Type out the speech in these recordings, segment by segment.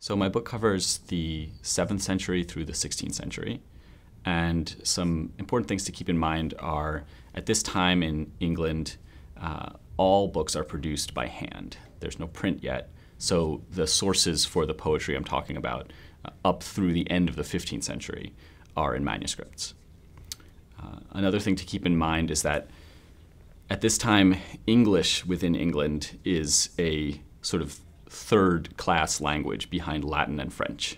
So my book covers the 7th century through the 16th century. And some important things to keep in mind are, at this time in England, all books are produced by hand. There's no print yet. So the sources for the poetry I'm talking about up through the end of the 15th century are in manuscripts. Another thing to keep in mind is that at this time, English within England is a sort of third-class language behind Latin and French.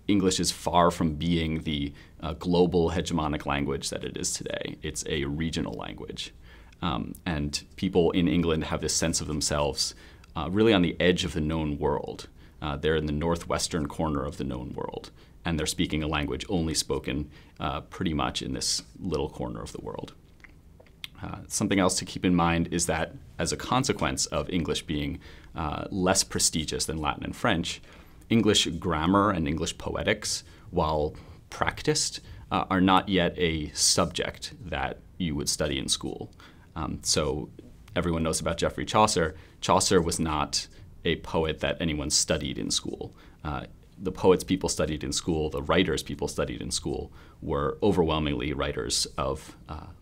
English is far from being the global hegemonic language that it is today. It's a regional language. And people in England have this sense of themselves really on the edge of the known world. They're in the northwestern corner of the known world, and they're speaking a language only spoken pretty much in this little corner of the world. Something else to keep in mind is that as a consequence of English being less prestigious than Latin and French, English grammar and English poetics, while practiced, are not yet a subject that you would study in school. So everyone knows about Geoffrey Chaucer. Chaucer was not a poet that anyone studied in school. The poets people studied in school, the writers people studied in school, were overwhelmingly writers of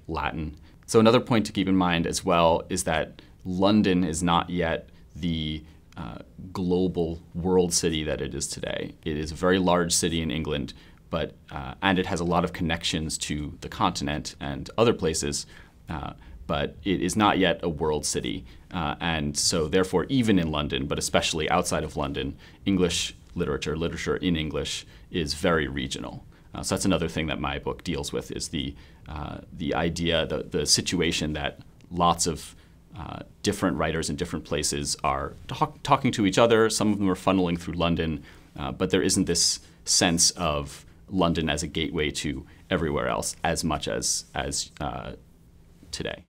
Latin. So another point to keep in mind as well is that London is not yet the global world city that it is today. It is a very large city in England, and it has a lot of connections to the continent and other places, but it is not yet a world city. And so therefore, even in London, but especially outside of London, English literature in English is very regional. So that's another thing that my book deals with, is the idea, the situation that lots of different writers in different places are talking to each other. Some of them are funneling through London, but there isn't this sense of London as a gateway to everywhere else as much as today.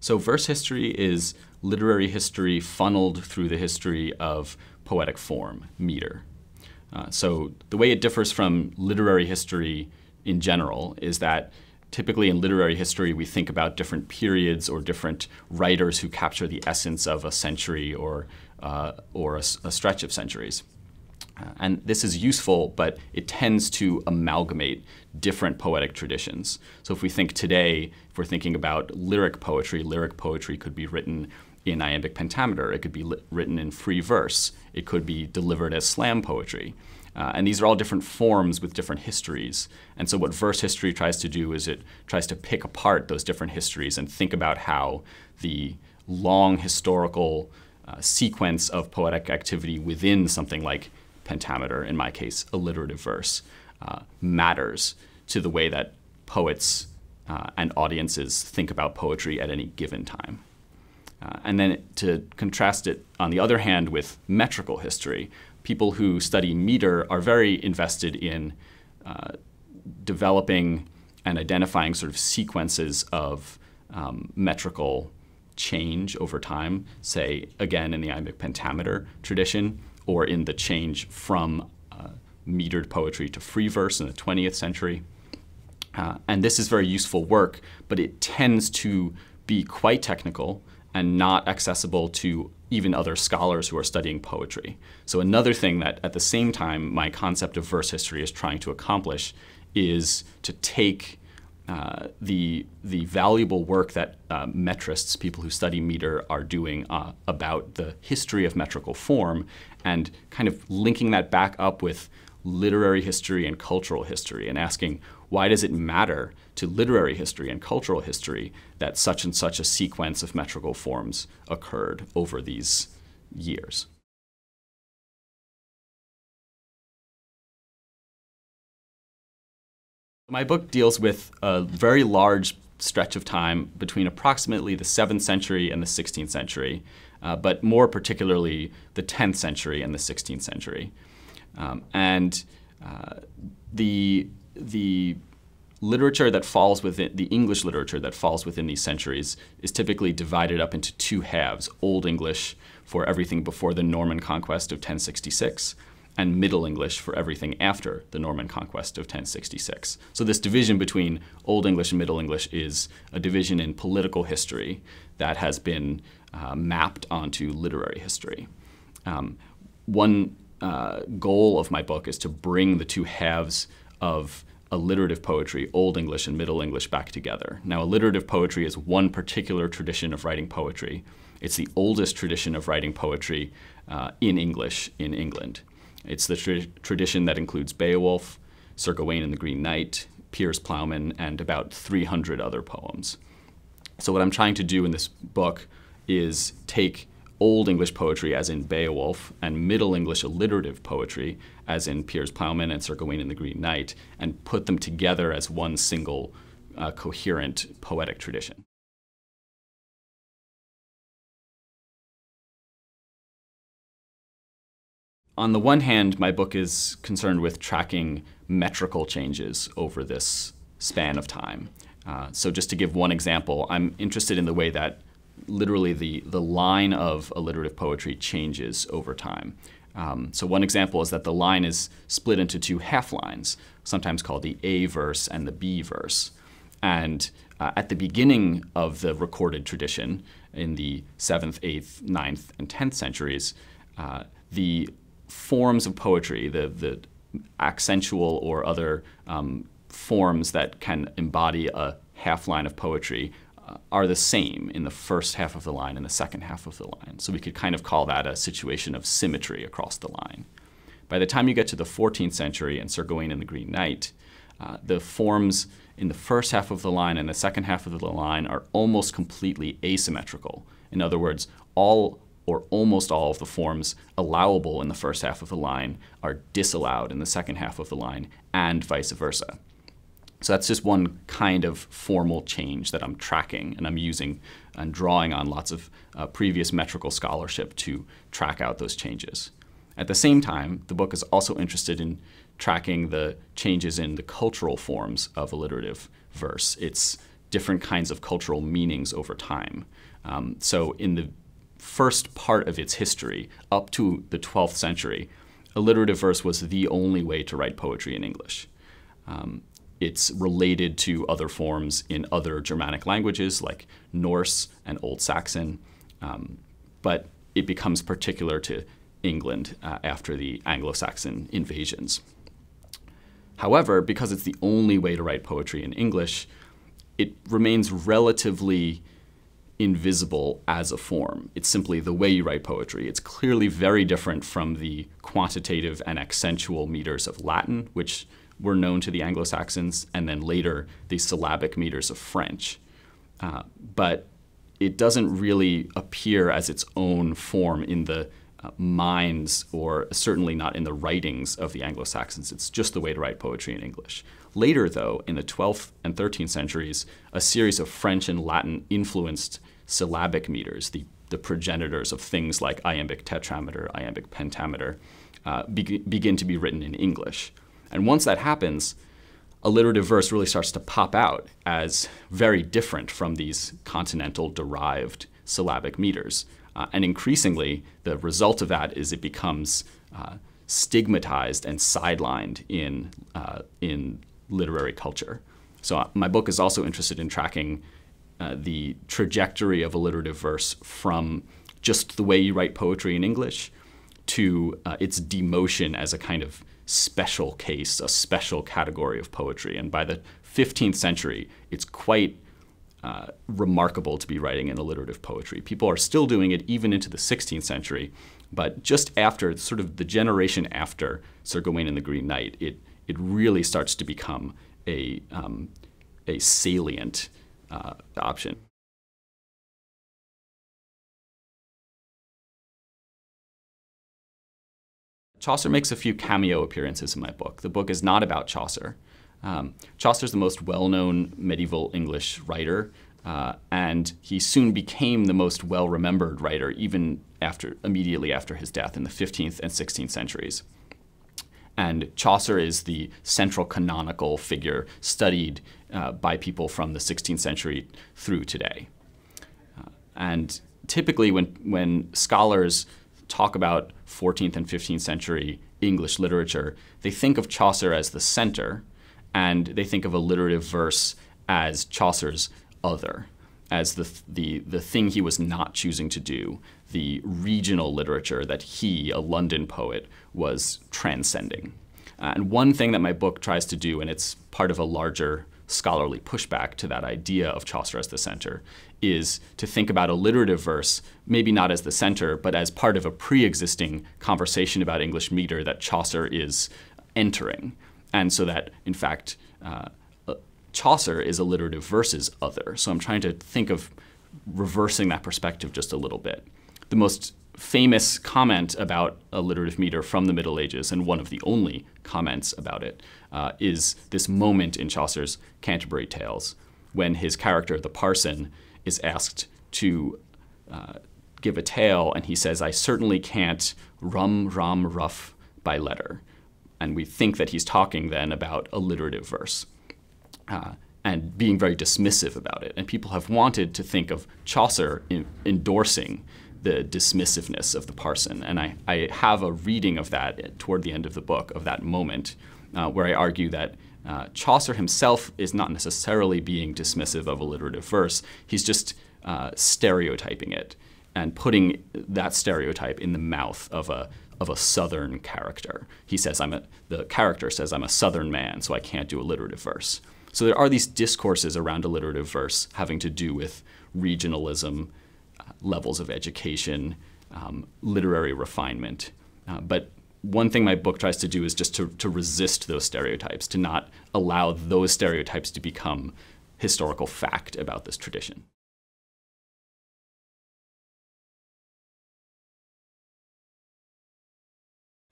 So verse history is literary history funneled through the history of poetic form, meter. So the way it differs from literary history in general is that typically in literary history we think about different periods or different writers who capture the essence of a century or a stretch of centuries. And this is useful, but it tends to amalgamate different poetic traditions. So if we think today, if we're thinking about lyric poetry could be written in iambic pentameter. It could be written in free verse. It could be delivered as slam poetry. And these are all different forms with different histories. And so what verse history tries to do is it tries to pick apart those different histories and think about how the long historical sequence of poetic activity within something like pentameter, in my case, alliterative verse, matters to the way that poets and audiences think about poetry at any given time. And then to contrast it, on the other hand, with metrical history, people who study meter are very invested in developing and identifying sort of sequences of metrical change over time, say, again, in the iambic pentameter tradition, or in the change from metered poetry to free verse in the 20th century. And this is very useful work, but it tends to be quite technical and not accessible to even other scholars who are studying poetry. So another thing that at the same time my concept of verse history is trying to accomplish is to take the valuable work that metrists, people who study meter, are doing about the history of metrical form, and kind of linking that back up with literary history and cultural history, and asking, why does it matter to literary history and cultural history that such and such a sequence of metrical forms occurred over these years? My book deals with a very large stretch of time between approximately the 7th century and the 16th century, but more particularly the 10th century and the 16th century. The literature that falls within, the English literature that falls within these centuries, is typically divided up into two halves: Old English for everything before the Norman Conquest of 1066, and Middle English for everything after the Norman Conquest of 1066. So this division between Old English and Middle English is a division in political history that has been mapped onto literary history. One goal of my book is to bring the two halves of alliterative poetry, Old English and Middle English, back together. Now, alliterative poetry is one particular tradition of writing poetry. It's the oldest tradition of writing poetry in English in England. It's the tradition that includes Beowulf, Sir Gawain and the Green Knight, Piers Plowman, and about 300 other poems. So what I'm trying to do in this book is take Old English poetry, as in Beowulf, and Middle English alliterative poetry, as in Piers Plowman and Sir Gawain and the Green Knight, and put them together as one single coherent poetic tradition. On the one hand, my book is concerned with tracking metrical changes over this span of time. So just to give one example, I'm interested in the way that literally the line of alliterative poetry changes over time. So one example is that the line is split into two half lines, sometimes called the A verse and the B verse. And at the beginning of the recorded tradition, in the 7th, 8th, 9th, and 10th centuries, the forms of poetry, the accentual or other forms that can embody a half line of poetry are the same in the first half of the line and the second half of the line. So we could kind of call that a situation of symmetry across the line. By the time you get to the 14th century and Sir Gawain and the Green Knight, the forms in the first half of the line and the second half of the line are almost completely asymmetrical. In other words, all or almost all of the forms allowable in the first half of the line are disallowed in the second half of the line, and vice versa. So that's just one kind of formal change that I'm tracking, and I'm using and drawing on lots of previous metrical scholarship to track out those changes. At the same time, the book is also interested in tracking the changes in the cultural forms of alliterative verse. It's different kinds of cultural meanings over time. So in the first part of its history, up to the 12th century, alliterative verse was the only way to write poetry in English. It's related to other forms in other Germanic languages like Norse and Old Saxon, but it becomes particular to England after the Anglo-Saxon invasions. However, because it's the only way to write poetry in English, it remains relatively invisible as a form. It's simply the way you write poetry. It's clearly very different from the quantitative and accentual meters of Latin, which were known to the Anglo-Saxons, and then later the syllabic meters of French. But it doesn't really appear as its own form in the minds, or certainly not in the writings of the Anglo-Saxons. It's just the way to write poetry in English. Later, though, in the 12th and 13th centuries, a series of French and Latin influenced syllabic meters, the progenitors of things like iambic tetrameter, iambic pentameter, begin to be written in English. And once that happens, alliterative verse really starts to pop out as very different from these continental-derived syllabic meters. And increasingly, the result of that is it becomes stigmatized and sidelined in literary culture. So my book is also interested in tracking the trajectory of alliterative verse from just the way you write poetry in English to its demotion as a kind of special case, a special category of poetry. And by the 15th century, it's quite remarkable to be writing in alliterative poetry. People are still doing it even into the 16th century, but just after, sort of the generation after Sir Gawain and the Green Knight, it really starts to become a salient option. Chaucer makes a few cameo appearances in my book. The book is not about Chaucer. Chaucer's the most well-known medieval English writer, and he soon became the most well-remembered writer even immediately after his death in the 15th and 16th centuries. And Chaucer is the central canonical figure studied by people from the 16th century through today. And typically when scholars talk about 14th and 15th century English literature, they think of Chaucer as the center, and they think of alliterative verse as Chaucer's other, as the thing he was not choosing to do, the regional literature that he, a London poet, was transcending. And one thing that my book tries to do, and it's part of a larger scholarly pushback to that idea of Chaucer as the center, is to think about alliterative verse maybe not as the center, but as part of a pre-existing conversation about English meter that Chaucer is entering. And so that, in fact, Chaucer is alliterative verse's other. So I'm trying to think of reversing that perspective just a little bit. The most famous comment about alliterative meter from the Middle Ages, and one of the only comments about it, is this moment in Chaucer's Canterbury Tales when his character, the parson, is asked to give a tale, and he says, "I certainly can't rum, rum, rough by letter." And we think that he's talking then about alliterative verse and being very dismissive about it. And people have wanted to think of Chaucer endorsing the dismissiveness of the parson. And I have a reading of that toward the end of the book, of that moment, where I argue that Chaucer himself is not necessarily being dismissive of alliterative verse. He's just stereotyping it and putting that stereotype in the mouth of a Southern character. He says, the character says, "I'm a Southern man, so I can't do alliterative verse." So there are these discourses around alliterative verse having to do with regionalism, levels of education, literary refinement. But one thing my book tries to do is just to resist those stereotypes, to not allow those stereotypes to become historical fact about this tradition.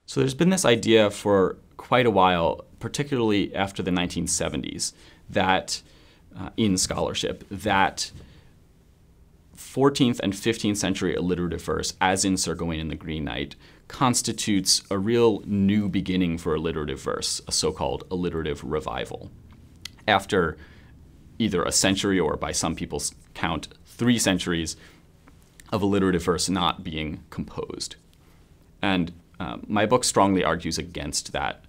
So there's been this idea for quite a while, particularly after the 1970s, that in scholarship, that 14th and 15th century alliterative verse, as in Sir Gawain and the Green Knight, constitutes a real new beginning for alliterative verse, a so-called alliterative revival. After either a century or, by some people's count, 3 centuries of alliterative verse not being composed. And my book strongly argues against that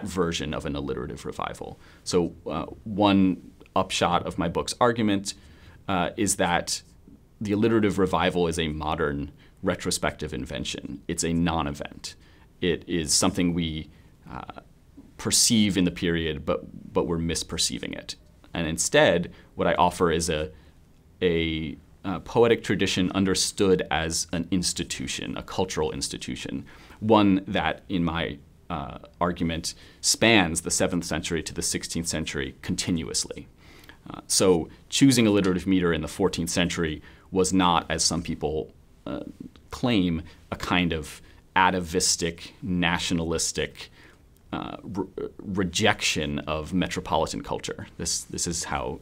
version of an alliterative revival. So one upshot of my book's argument is that the alliterative revival is a modern retrospective invention. It's a non-event. It is something we perceive in the period, but we're misperceiving it. And instead, what I offer is a poetic tradition understood as an institution, a cultural institution, one that, in my argument, spans the 7th century to the 16th century continuously. So choosing alliterative meter in the 14th century was not, as some people claim, a kind of atavistic, nationalistic rejection of metropolitan culture. This is how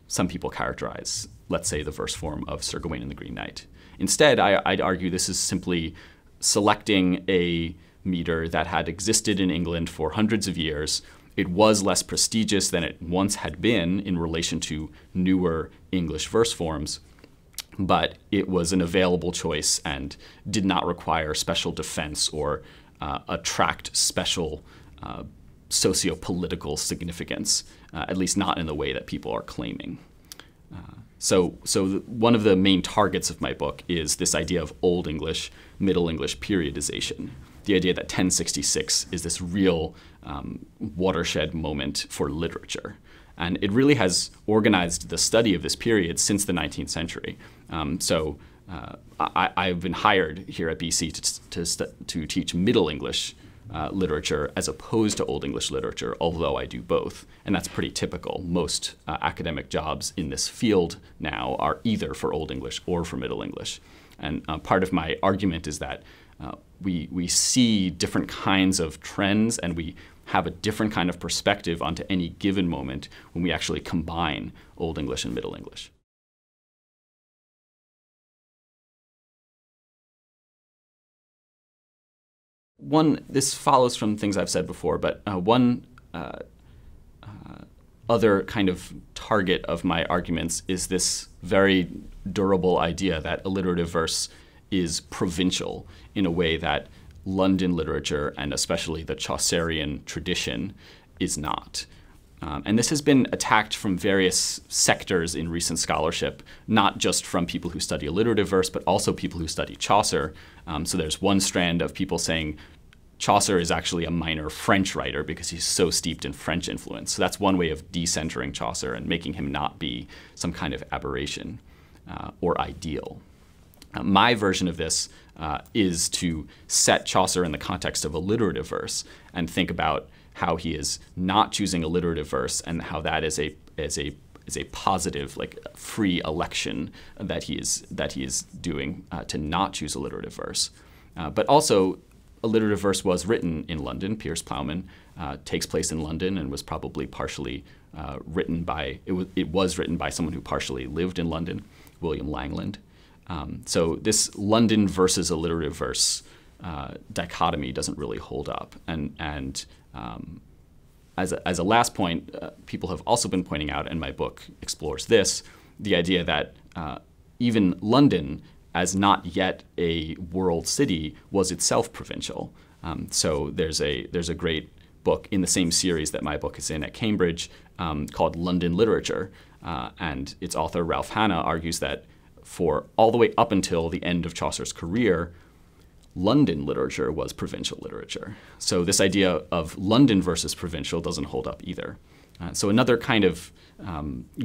some people characterize, let's say, the verse form of Sir Gawain and the Green Knight. Instead, I'd argue this is simply selecting a meter that had existed in England for hundreds of years. It was less prestigious than it once had been in relation to newer English verse forms, but it was an available choice and did not require special defense or attract special socio-political significance, at least not in the way that people are claiming. So one of the main targets of my book is this idea of Old English, Middle English periodization, the idea that 1066 is this real watershed moment for literature. And it really has organized the study of this period since the 19th century. I've been hired here at BC to teach Middle English literature as opposed to Old English literature, although I do both. And that's pretty typical. Most academic jobs in this field now are either for Old English or for Middle English. And part of my argument is that we see different kinds of trends, and we have a different kind of perspective onto any given moment when we actually combine Old English and Middle English. This follows from things I've said before, but one other kind of target of my arguments is this very durable idea that alliterative verse is provincial in a way that London literature, and especially the Chaucerian tradition, is not. And this has been attacked from various sectors in recent scholarship, not just from people who study alliterative verse, but also people who study Chaucer. So there's one strand of people saying Chaucer is actually a minor French writer because he's so steeped in French influence. So that's one way of decentering Chaucer and making him not be some kind of aberration or ideal. My version of this is to set Chaucer in the context of alliterative verse and think about how he is not choosing alliterative verse and how that is a positive, like free election that he is doing to not choose alliterative verse. But also, alliterative verse was written in London. Piers Plowman takes place in London and was probably partially written by it was written by someone who partially lived in London, William Langland. So this London versus alliterative verse dichotomy doesn't really hold up. And as a last point, people have also been pointing out, and my book explores this, the idea that even London, as not yet a world city, was itself provincial. So there's a great book in the same series that my book is in at Cambridge called London Literature. And its author, Ralph Hanna, argues that for all the way up until the end of Chaucer's career, London literature was provincial literature. So this idea of London versus provincial doesn't hold up either. So another kind of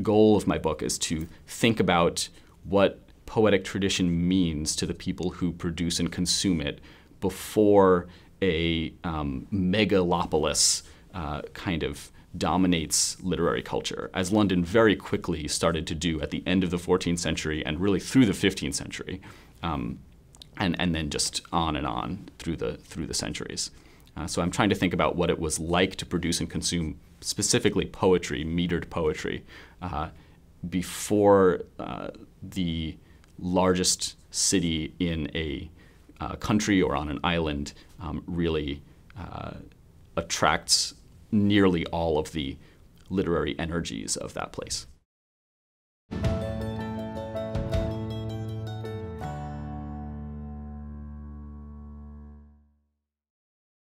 goal of my book is to think about what poetic tradition means to the people who produce and consume it before a megalopolis kind of dominates literary culture, as London very quickly started to do at the end of the 14th century and really through the 15th century, and then just on through the centuries. So I'm trying to think about what it was like to produce and consume specifically poetry, metered poetry, before the largest city in a country or on an island really attracts nearly all of the literary energies of that place.